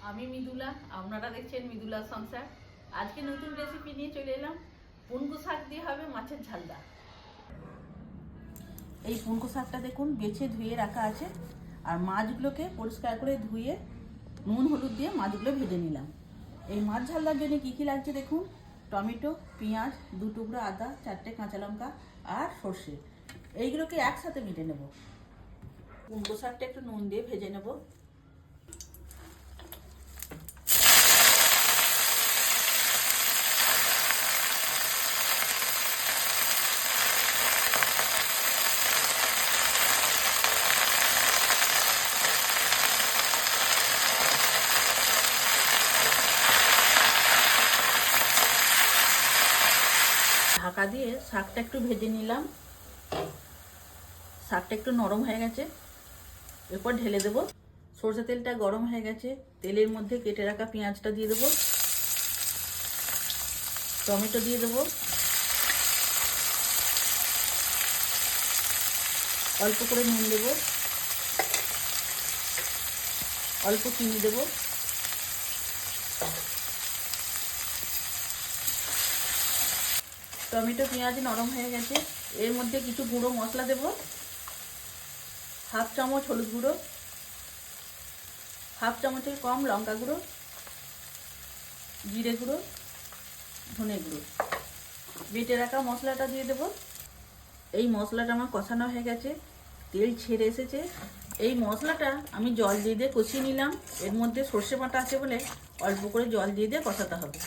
আমি মৃদুলা, আপনারা দেখছেন মৃদুলা সংসার। আজকে নতুন রেসিপি নিয়ে চলে এলাম। পুনকু শাক দিয়ে হবে মাছের ঝালদা। এই পুনকু শাকটা দেখুন বেছে ধুয়ে রাখা আছে, আর মাছগুলোকে পরিষ্কার করে ধুয়ে নুন হলুদ দিয়ে মাছগুলো ভেজে নিলাম। এই মাছ ঝালদার জন্য কী কী লাগছে দেখুন: টমেটো, পেঁয়াজ, 2 টুকরো আদা, 4টে কাঁচা লঙ্কা আর সর্ষে। এইগুলোকে একসাথে মেটে নেব। পুনকু শাকটা একটু নুন দিয়ে ভেজে নেব। ঢাকা দিয়ে শাকটা একটু ভেজে নিলাম। শাকটা একটু নরম হয়ে গেছে, এরপর ঢেলে দেব। সরষে তেলটা গরম হয়ে গেছে, তেলের মধ্যে কেটে রাখা পেঁয়াজটা দিয়ে দেবো, টমেটো দিয়ে দেবো, অল্প করে নুন দেবো, অল্প চিনি দেবো, টমেটো পেঁয়াজ নরম হয়ে গেছে, এর মধ্যে কিছু গুঁড়ো মশলা দেব। 1/2 চামচ হলুদ গুঁড়ো, 1/2 চামচের কম লঙ্কা গুঁড়ো, জিরে গুঁড়ো, ধনে গুঁড়ো, বেটে রাখা মশলাটা দিয়ে দেব। এই মশলাটা আমার কষানো হয়ে গেছে, তেল ছেড়ে এসেছে। এই মশলাটা আমি জল দিয়ে কষিয়ে নিলাম। এর মধ্যে সর্ষে বাটা আছে বলে অল্প করে জল দিয়ে কষাতে হবে।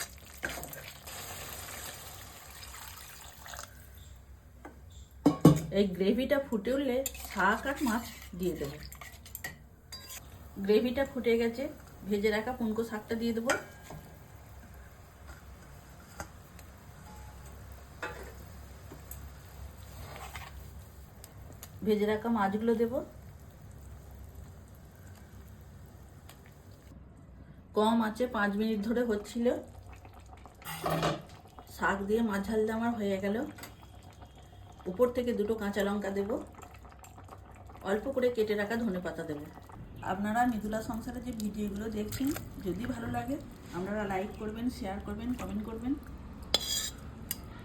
এই গ্রেভিটা ফুটে উঠলে শাক আর মাছ দিয়ে দেবো। গ্রেভিটা ফুটে গেছে, ভেজে রাখা পুনকো শাকটা দিয়ে দেবো। ভেজে রাখা মাছগুলো দেব। কম আছে 5 মিনিট ধরে হচ্ছিল। শাক দিয়ে মাছ ঝালটা আমার হয়ে গেল। উপর থেকে 2টো কাঁচা লঙ্কা দেব, অল্প করে কেটে রাখা ধনেপাতা দেব। আপনারা মৃদুলা সংসারে যে ভিডিওগুলো দেখছেন, যদি ভালো লাগে আপনারা লাইক করবেন, শেয়ার করবেন, কমেন্ট করবেন।